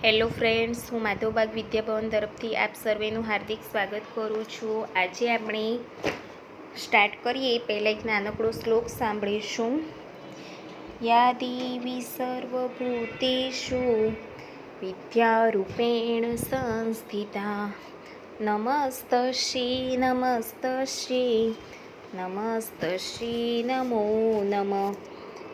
Hello friends, હું માધવબાગ વિદ્યાભવન તરફથી આપ સર્વેનું હાર્દિક સ્વાગત કરું છું. આજે આપણે સ્ટાર્ટ કરીએ. પહેલાં એક નાનકડો શ્લોક સાંભળીશું. યા દેવી સર્વભૂતેષુ વિદ્યારૂપેણ સંસ્થિતા નમસ્તશ્રી નમસ્તશ્રી નમસ્તશ્રી નમો નમઃ.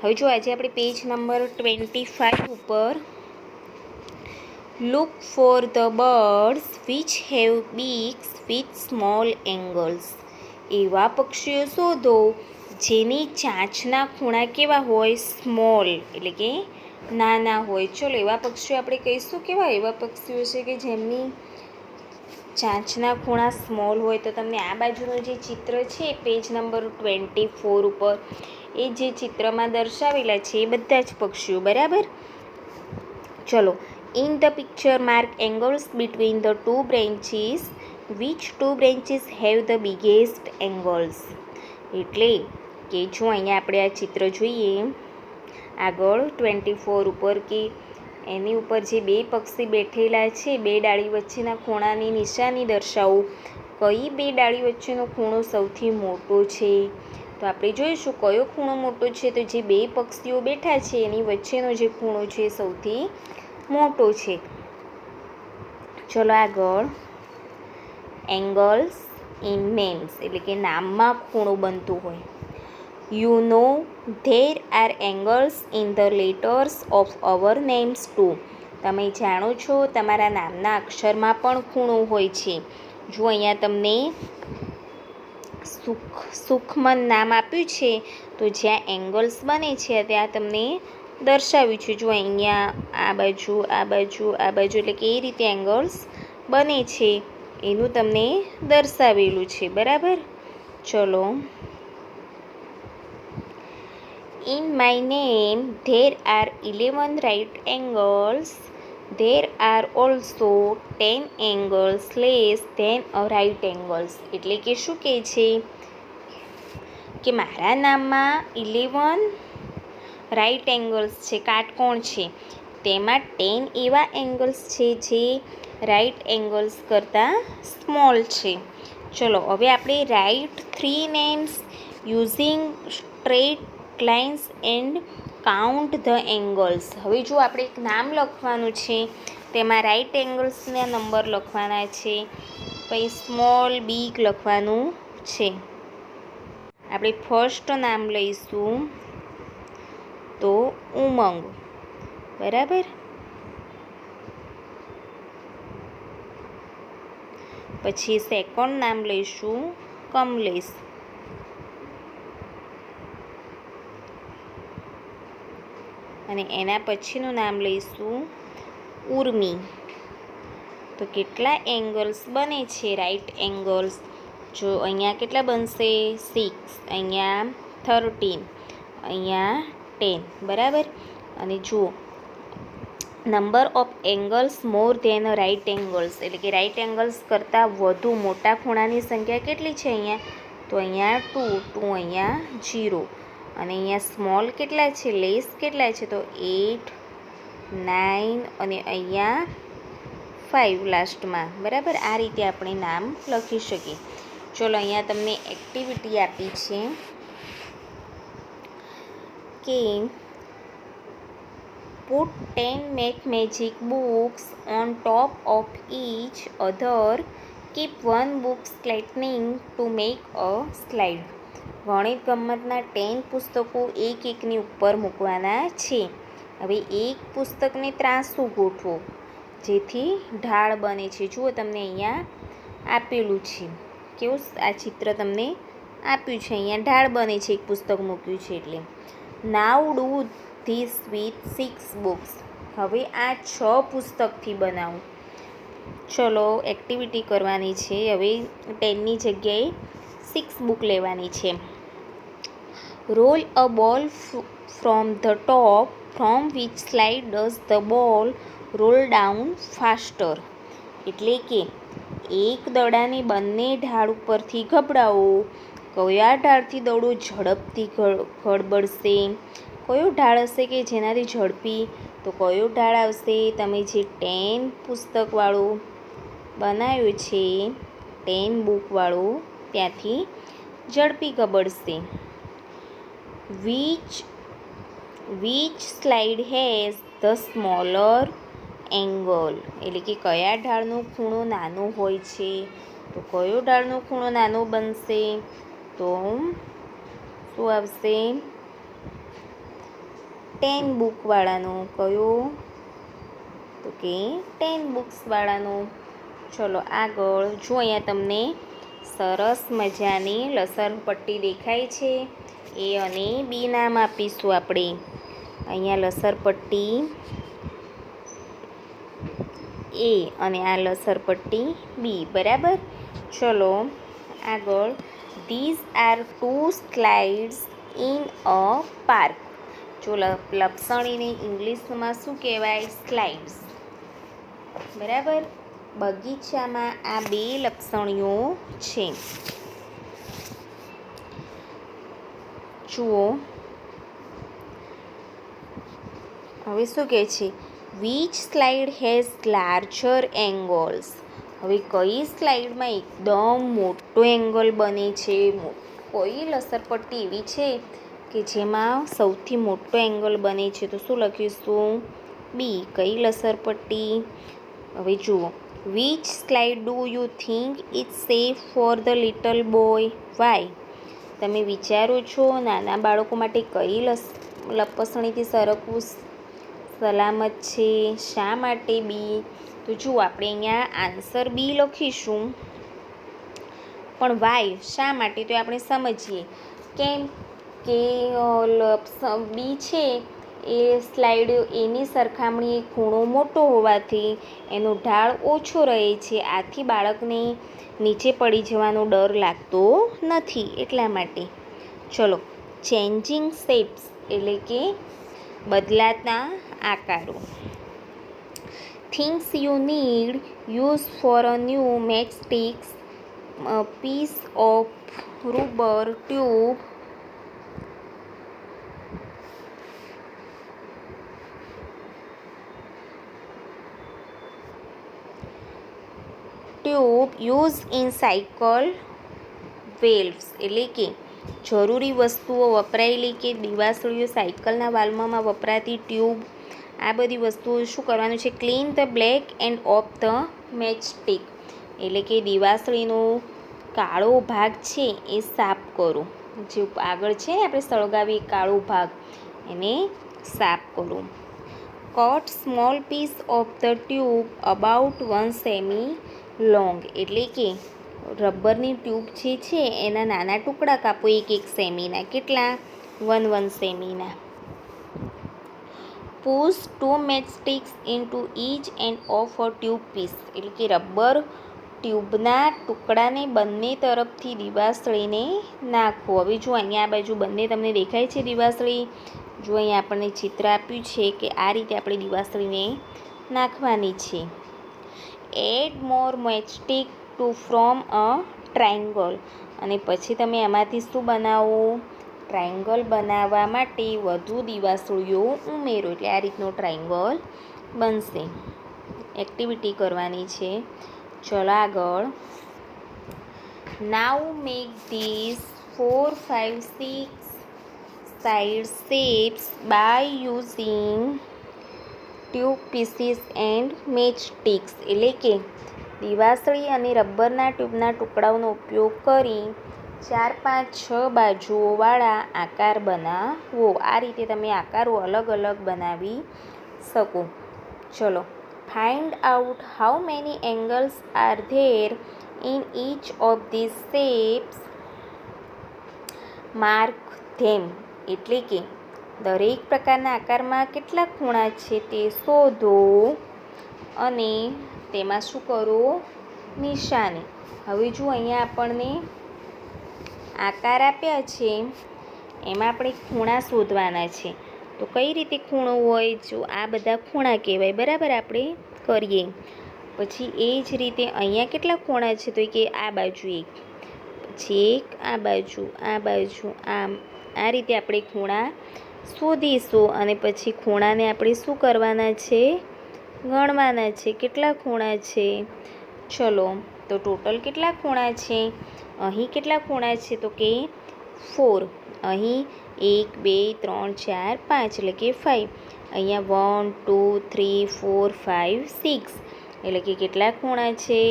હવે જો આજે આપણે પેજ નંબર 25 ઉપર Look for the birds which have beaks with small angles. એવા પક્ષીઓ શોધો જેની ચાંચના ખૂણા કેવા હોય? સ્મોલ, એટલે કે નાના હોય. ચલો, એવા પક્ષીઓ આપણે કહીશું કેવા એવા પક્ષીઓ છે કે જેમની ચાંચના ખૂણા સ્મોલ હોય. તો તમને આ બાજુનું જે ચિત્ર છે પેજ નંબર 24 ઉપર, એ જે ચિત્રમાં દર્શાવેલા છે એ બધા જ પક્ષીઓ, બરાબર? ચલો, in the picture mark angles between the two branches. Which two branches have the biggest angles? એટલે કે જો અહીંયા આપણે આ ચિત્ર જોઈએ આગળ 24 ઉપર, કે એની ઉપર જે બે પક્ષી બેઠેલા છે, બે ડાળી વચ્ચેના ખૂણાની નિશાની દર્શાવો. કઈ બે ડાળી વચ્ચેનો ખૂણો સૌથી મોટો છે? તો આપણે જોઈશું કયો ખૂણો મોટો છે. તો જે બે પક્ષીઓ બેઠા છે એની વચ્ચેનો જે ખૂણો છે એ સૌથી મોટો છે. ચલો આગળ, એંગલ્સ ઇન નેમ્સ, એટલે કે નામમાં ખૂણો બનતું હોય. You know there are angles in the letters of our names too. તમે જાણો છો તમારા નામના અક્ષરમાં પણ ખૂણો હોય છે. જો અહીંયા તમને સુખમન નામ આપ્યું છે તો જ્યાં એંગલ્સ બને છે ત્યાં તમને દર્શાવ્યું છે. જો અહીંયા આ બાજુ આ બાજુ આ બાજુ, એટલે કે એ રીતે એંગલ્સ બને છે એનું તમને દર્શાવેલું છે, બરાબર? ચલો, in my name there are 11 right angles. There are also 10 angles less than a right angles. એટલે કે શું કહે છે કે મારા નામમાં 11 રાઇટ એંગલ્સ છે, કાટકોણ છે, તેમાં 10 એવા એંગલ્સ છે જે રાઇટ એંગલ્સ કરતાં સ્મોલ છે. ચલો, હવે આપણે write 3 names using straight lines and count the angles. હવે જો આપણે એક નામ લખવાનું છે, તેમાં રાઇટ એંગલ્સના નંબર લખવાના છે, પછી સ્મોલ બિગ લખવાનું છે. આપણે ફર્સ્ટ નામ લઈશું તો ઉમંગ, બરાબર? પછી સેકન્ડ નામ લઈશું કમલેશ. અને એના પછીનું નામ લઈશું ઉર્મી. તો કેટલા એંગલ્સ બને છે? રાઇટ એંગલ્સ જો અહીંયા કેટલા બનશે? 6, અહીંયા 13, અહીંયા 10, બરાબર? અને જુઓ, number of angles more than right angles, એટલે કે રાઇટ એંગલ્સ કરતાં વધુ મોટા ખૂણાની સંખ્યા કેટલી છે અહીંયા? તો અહીંયા 2, અહીંયા 0. અને અહીંયા સ્મોલ કેટલા છે? લેસ કેટલા છે? તો 8, 9 અને અહીંયા 5 લાસ્ટમાં, બરાબર? આ રીતે આપણે નામ લખી શકીએ. ચલો, અહીંયા તમને એક્ટિવિટી આપી છે કે put 10 mathematic books on top of each other. Keep one book sliding to make a slide. ગણિત ગમ્મતના 10 પુસ્તકો એકની ઉપર મૂકવાના છે. હવે એક પુસ્તકને ત્રાંસું ગોઠવો જેથી ઢાળ બને છે. જુઓ, તમને અહીંયા આપેલું છે, કેવું આ ચિત્ર તમને આપ્યું છે. અહીંયા ઢાળ બને છે, એક પુસ્તક મૂક્યું છે એટલે. નાવ ડુ ધીસ વિથ 6 બુક્સ. હવે આ 6 પુસ્તકથી બનાવું. ચલો, એક્ટિવિટી કરવાની છે. હવે 10ની જગ્યાએ 6 બુક લેવાની છે. Roll a ball from the top from which slide does the ball roll down faster. એટલે કે એક દડાને બંને ઢાળ ઉપરથી ગબડાવો. કયા ઢાળથી દડો ઝડપથી ગડબડશે? કયો ઢાળ હશે કે જેનાથી ઝડપી તો કયો ઢાળ આવશે? તમે જે 10 પુસ્તકવાળું બનાવ્યું છે, 10 બુકવાળું, ત્યાંથી ઝડપી ગબડશે. Which slide has the smaller angle, એટલે કે કયા ઢાળનો ખૂણો નાનો હોય છે? તો કયો ઢાળનો ખૂણો નાનો બનશે? તો શું આવશે? 10 બુકવાળાનો. કયો? તો કે 10 બુક્સવાળાનો. ચલો આગળ જો, અહીંયા તમને સરસ મજાની લસરપટ્ટી દેખાય છે. એ અને બી નામ આપીશું આપણે. અહીંયા લસરપટ્ટી એ અને આ લસરપટ્ટી બી, બરાબર. ચલો આગળ. These are 2 slides in a park. જો લપસણીને ઇંગ્લિશમાં શું કહેવાય? સ્લાઇડ્સ, બરાબર. બગીચામાં આ 2 લપસણીઓ છે. જુઓ હવે શું કહે છે? Which slide has larger angles. હવે કઈ સ્લાઇડમાં એકદમ મોટો એંગલ બને છે? કઈ લસરપટ્ટી એવી છે કે જેમાં સૌથી મોટો એંગલ બને છે? તો શું લખીશું? બી. કઈ લસરપટ્ટી? હવે જુઓ, which slide do you think it's safe for the little boy? Why? તમે વિચારો છો નાના બાળકો માટે કઈ લપસણીથી સરકવું સલામત છે? શા માટે બી? તો જુઓ, આપણે અહીંયા આન્સર બી લખીશું, પણ વાય શા માટે? તો આપણે સમજીએ. કેમ કે બી છે એ સ્લાઇડ, એની સરખામણીએ ખૂણો મોટો હોવાથી એનો ઢાળ ઓછો રહે છે. આથી બાળકને નીચે પડી જવાનો ડર લાગતો નથી, એટલા માટે. ચલો, ચેન્જિંગ શેપ્સ એટલે કે બદલાતા આકારો. Things you need use for a new matchsticks, piece of rubber tube, use in cycle valves, એટલે કે જરૂરી વસ્તુઓ વપરાયેલી કે દિવાસળીઓ, સાયકલના વાલ્વમાં વપરાતી ટ્યુબ, આ બધી વસ્તુઓ શું કરવાનું છે? Clean the black end of the matchstick, એટલે કે દિવાસળીનો કાળો ભાગ છે એ સાફ કરો. જે આગળ છે ને આપણે સળગાવી કાળો ભાગ, એને સાફ કરો. Cut small piece of the tube about 1 semi long, એટલે કે રબરની ટ્યુબ જે છે એના નાના ટુકડા કાપો 1 સેમીના. કેટલા? 1 સેમીના. Push 2 matchsticks into each end of a tube piece, એટલે કે રબર ટ્યુબના ટુકડાને બંને તરફથી દિવાસળીને નાખો. હવે જો અહીંયા આ બાજુ બંને તમને દેખાય છે દિવાસળી. જો અહીંયા આપણને ચિત્ર આપ્યું છે કે આ રીતે આપણે દિવાસળીને નાખવાની છે. Add more matchstick to from a triangle, અને પછી તમે એમાંથી શું બનાવો? ટ્રાયંગલ બનાવવા માટે વધુ દિવાસળીઓ ઉમેરો, એટલે આ રીતનો ટ્રાયંગલ બનશે. એક્ટિવિટી કરવાની છે. ચલો આગળ. Now make this 4, 5, 6 side shapes by using tube pieces and matchsticks, એટલે કે દિવાસળી અને રબરના ટ્યુબના ટુકડાઓનો ઉપયોગ કરી 4, 5, 6 બાજુઓવાળા આકાર બનાવો. આ રીતે તમે આકારો અલગ અલગ બનાવી શકો. ચલો, find out how many angles are there in each of this shapes, mark them, એટલે કે દરેક પ્રકારના આકારમાં કેટલા ખૂણા છે તે શોધો અને તેમાં શું કરો? નિશાની. હવે જો અહીંયા આપણને આકાર આપ્યા છે, એમાં આપણે ખૂણા શોધવાના છે. તો કઈ રીતે ખૂણો હોય? જો આ બધા ખૂણા કહેવાય, બરાબર. આપણે કરીએ પછી એ જ રીતે અહીંયા કેટલા ખૂણા છે? તો કે આ બાજુ 1, પછી 1 આ બાજુ, આ બાજુ, આ રીતે આપણે ખૂણા શોધીશું અને પછી ખૂણાને આપણે શું કરવાના છે? ગણવાના છે. કેટલા ખૂણા છે? ચલો, તો ટોટલ કેટલા ખૂણા છે? અહીં કેટલા ખૂણા છે? તો કે 4. અહીં 1 2 3 4 5 એટલે કે 5. અહીંયા 1 2 3 4 5 6 એટલે કે કેટલા ખૂણા છે?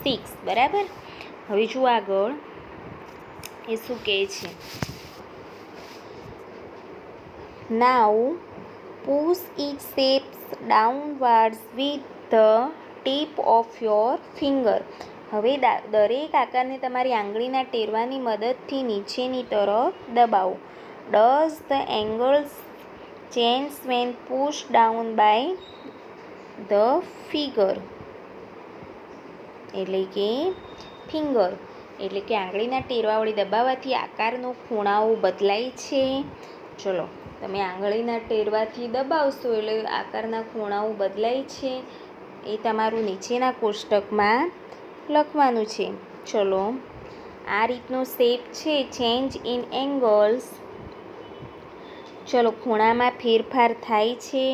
6. બરાબર. હવે જુઓ આગળ એ શું કહે છે. નાઉ push each shapes downwards with the tip of your finger. હવે દરેક આકારને તમારી આંગળીના ટેરવાની મદદથી નીચેની તરફ દબાવો. Does the angles change when pushed down by the figure? એટલે કે ફિંગર એટલે કે આંગળીના ટેરવા વડે દબાવવાથી આકારનો ખૂણાઓ બદલાય છે. ચલો, તમે આંગળીના ટેરવાથી દબાવશો એટલે આકારના ખૂણાઓ બદલાય છે. એ તમારું નીચેના કોષ્ટકમાં લખવાનું છે. ચલો, આ રીતનો શેપ છે ચેન્જ ઇન એંગલ્સ. ચલો, ખૂણામાં ફેરફાર થાય છે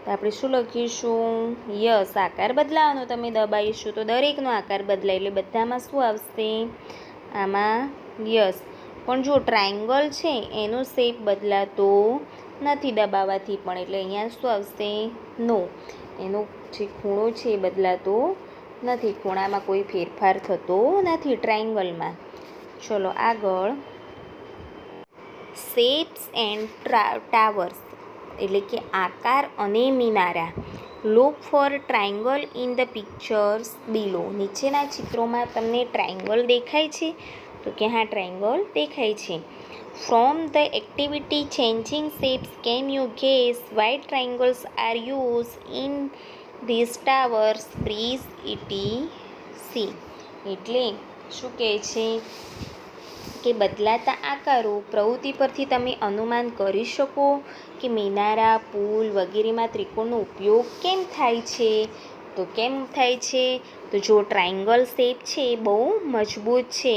તો આપણે શું લખીશું? યસ, આકાર બદલાવાનો. તમે દબાવીશું તો દરેકનો આકાર બદલાય એટલે બધામાં શું આવશે? આમાં યસ. પણ જો ટ્રાયંગલ છે એનો શેપ બદલાતો નથી દબાવવાથી પણ, એટલે અહીંયા શું આવશે? નો. એનો જે ખૂણો છે એ બદલાતો નથી. ખૂણામાં કોઈ ફેરફાર થતો નથી ટ્રાયંગલમાં. ચલો આગળ, શેપ્સ એન્ડ ટાવર્સ એટલે કે આકાર અને મિનારા. Look for triangle in the pictures below. નીચેના ચિત્રોમાં તમને ટ્રાયંગલ દેખાય છે? તો કે હા, ટ્રાયંગલ દેખાય છે. From the activity changing shapes can you guess why triangles are use in these towers bridge ETC. એટલે શું કહે છે કે બદલાતા આકારો પ્રવૃત્તિ પરથી તમે અનુમાન કરી શકો કે મિનારા, પુલ વગેરેમાં ત્રિકોણનો ઉપયોગ કેમ થાય છે? તો કેમ થાય છે? તો જો ટ્રાયંગલ શેપ છે એ બહુ મજબૂત છે.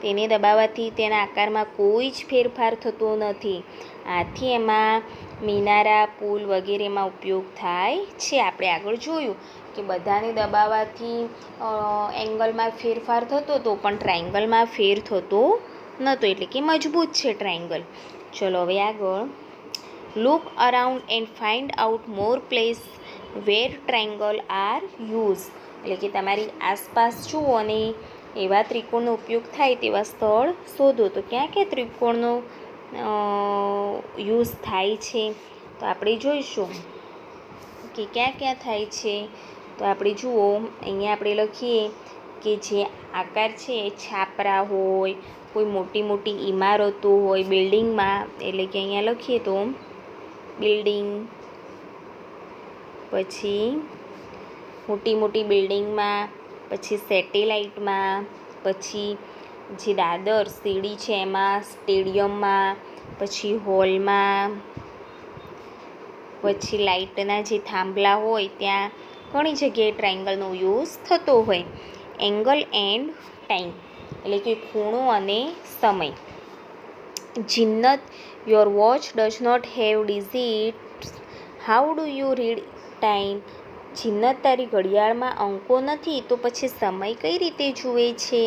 તેને દબાવવાથી તેના આકારમાં કોઈ જ ફેરફાર થતો નથી. આથી એમાં મિનારા, પુલ વગેરેમાં ઉપયોગ થાય છે. આપણે આગળ જોયું કે બધાને દબાવવાથી એંગલમાં ફેરફાર થતો હતો પણ ટ્રાયંગલમાં ફેર થતો નહોતો, એટલે કે મજબૂત છે ટ્રાયંગલ. ચલો હવે આગળ, look around and find out more place where triangle are use. એટલે કે તમારી આસપાસ જુઓ અને એવા ત્રિકોણનો ઉપયોગ થાય તેવા સ્થળ શોધો. તો ક્યાં ક્યાં ત્રિકોણનો યુઝ થાય છે? તો આપણે જોઈશું કે ક્યાં ક્યાં થાય છે. તો આપણે જુઓ, અહીંયા આપણે લખીએ કે જે આકાર છે એ છાપરા હોય, કોઈ મોટી મોટી ઇમારતો હોય બિલ્ડિંગમાં, એટલે કે અહીંયા લખીએ તો બિલ્ડિંગ, પછી મોટી મોટી બિલ્ડિંગમાં, પછી સેટેલાઇટમાં, પછી જે દાદર સીડી છે એમાં, સ્ટેડિયમમાં, પછી હોલમાં, પછી લાઇટના જે થાંભલા હોય ત્યાં ઘણી જગ્યાએ ટ્રાયંગલનો યુઝ થતો હોય. એંગલ એન્ડ ટાઈમ એટલે કે ખૂણો અને સમય. Jinnat, your watch does not have digits, how do you read time. Jinnat, તારી ઘડિયાળમાં અંકો નથી તો પછી સમય કઈ રીતે જુએ છે?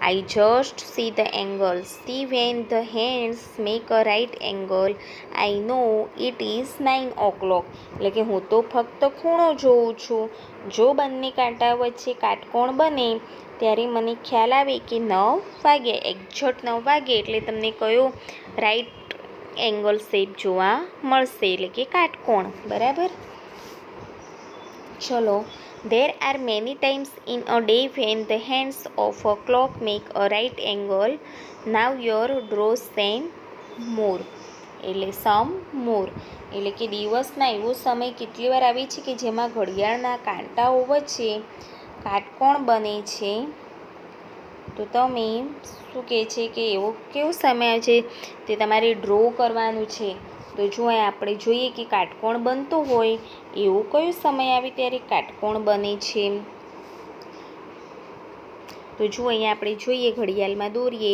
I just see the angle, see when the hands make a right angle, I know it is 9 o'clock. એટલે કે હું તો ફક્ત ખૂણો જોઉં છું. જો બંને કાંટા વચ્ચે કાટકોણ બને ત્યારે મને ખ્યાલ આવે કે 9 વાગે, એક્ઝેક્ટ 9 વાગે એટલે તમને કયો રાઇટ એંગલ શેપ જોવા મળશે, એટલે કે કાટકોણ. બરાબર. ચલો, there are many times in a day when the hands of a clock make a right angle. Now your draw some more. એટલે સમ મોર એટલે કે દિવસના એવો સમય કેટલી વાર આવે છે કે જેમાં ઘડિયાળના કાંટાઓ વચ્ચે કાટકોણ બને છે. તો તમે શું કહે છે કે એવો કેવો સમય આવે છે તે તમારે ડ્રો કરવાનું છે. તો જો આપણે જોઈએ કે કાટકોણ બનતો હોય એવો કયો સમય આવે ત્યારે કાટકોણ બને છે. તો જુઓ અહીંયા આપણે જોઈએ ઘડિયાળમાં દોરીએ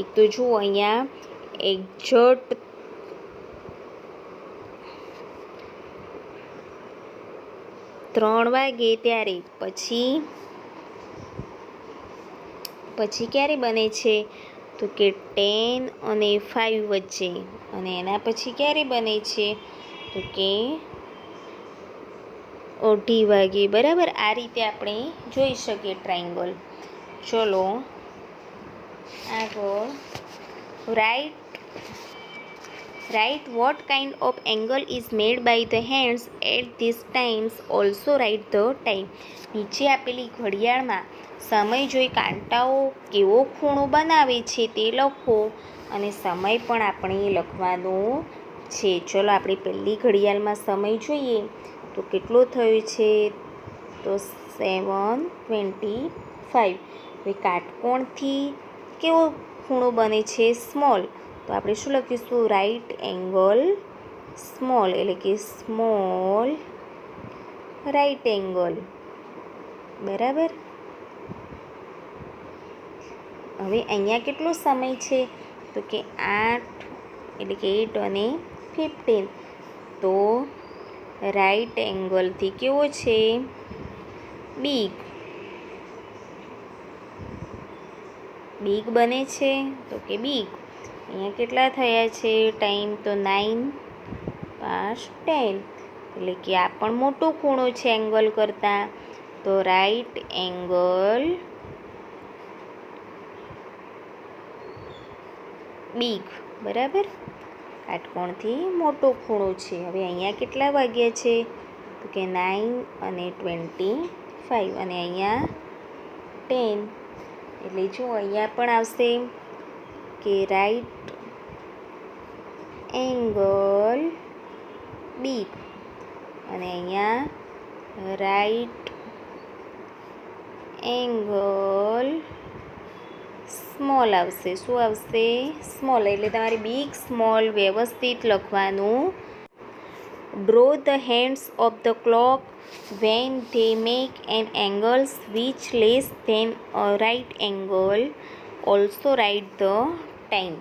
એક તો જુઓ અહીંયા એક્ઝેક્ટ 3 વાગે ત્યારે. પછી ક્યારે બને છે? તો કે 10 અને 5 વચ્ચે. અને એના પછી ક્યારે બને છે? તો કે 2:30 વાગે. બરાબર, આ રીતે આપણે જોઈ શકીએ ટ્રાયંગલ. ચલો આગળ. Write what kind of angle is made by the hands at these times. Also write the time. નીચે આપેલી ઘડિયાળમાં સમય જોઈ કાંટાઓ કેવો ખૂણો બનાવે છે તે લખો અને સમય પણ આપણે લખવાનો છે. ચલો આપણે પહેલી ઘડિયાળમાં સમય જોઈએ તો કેટલો થયો છે? તો 7:25. હવે કાટકોણથી કેવો ખૂણો બને છે? સ્મોલ. તો આપણે શું લખીશું? રાઈટ એંગલ સ્મોલ, એટલે કે સ્મોલ રાઈટ એંગલ. બરાબર. હવે અહીંયા કેટલો સમય છે? તો કે 8, એટલે કે 8 અને 15. તો રાઈટ એંગલથી કેવો છે? બિગ બને છે. તો કે બિગ. અહીંયા કેટલા થયા છે ટાઈમ? તો 9:10. એટલે કે આ પણ મોટો ખૂણો છે એંગલ કરતાં. તો રાઈટ એંગલ બિગ. બરાબર, કાટકોણથી મોટો ખૂણો છે. હવે અહીંયા કેટલા વાગ્યા છે? તો કે 9:25 અને અહીંયા 10. એટલે જો અહીંયા પણ આવશે કે રાઈટ એંગલ બિગ અને અહીંયા રાઈટ એંગલ સ્મોલ આવશે. શું આવશે? સ્મોલ. એટલે તમારે બિગ સ્મોલ વ્યવસ્થિત લખવાનું. Draw the hands of the clock when they make an angle which less than a right angle. Also write the time.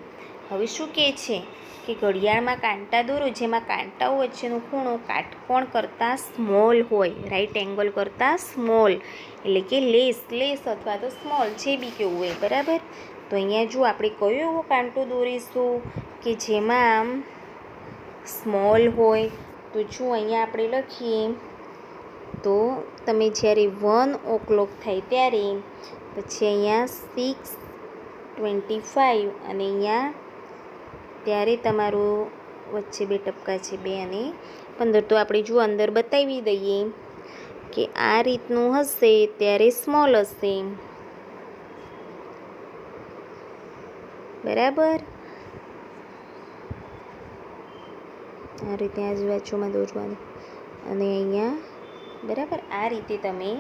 હવે શું કહે છે કે ઘડિયાળમાં કાંટા દોરો જેમાં કાંટાઓ વચ્ચેનો ખૂણો કાટકોણ કરતાં સ્મોલ હોય, રાઈટ એંગલ કરતાં સ્મોલ, એટલે કે લેસ અથવા તો સ્મોલ, જે બી કેવું હોય. બરાબર. તો અહીંયા જો આપણે કયો એવો કાંટો દોરીશું કે જેમાં સ્મોલ હોય? તો જો અહીંયા આપણે લખીએ તો તમે જ્યારે 1 થાય ત્યારે પછી અહીંયા 6:25 અને અહીંયા ત્યારે તમારું વચ્ચે 2 ટપકા છે, 2 અને 15. તો આપણે જો અંદર બતાવી દઈએ કે આ રીતનું હશે ત્યારે સ્મોલ હશે. બરાબર. આ રીતે આજુબાજુમાં દોરવાનું અને અહીંયા. બરાબર, આ રીતે તમે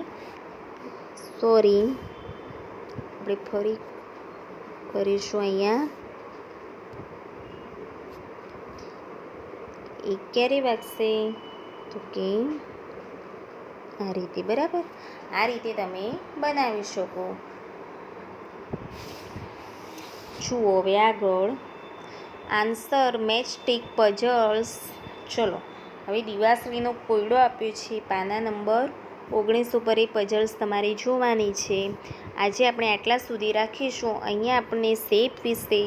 આપણે ફરી કરીશું. અહીંયા એક ક્યારે વાગશે? તો કે આ રીતે. બરાબર, આ રીતે તમે બનાવી શકો. જુઓ હવે આગળ. Answer matchstick puzzles. ચલો હવે દિવાસળીનો કોયડો આપ્યો છે પાના નંબર 19 ઉપર. એ પઝલ્સ તમારે જોવાની છે. આજે આપણે આટલા સુધી રાખીશું. અહીંયા આપણને શેપ વિશે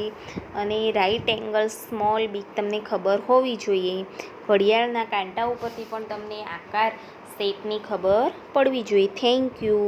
અને રાઈટ એંગલ સ્મોલ બિગ તમને ખબર હોવી જોઈએ. ઘડિયાળના કાંટા ઉપરથી પણ તમને આકાર શેપની ખબર પડવી જોઈએ. Thank you.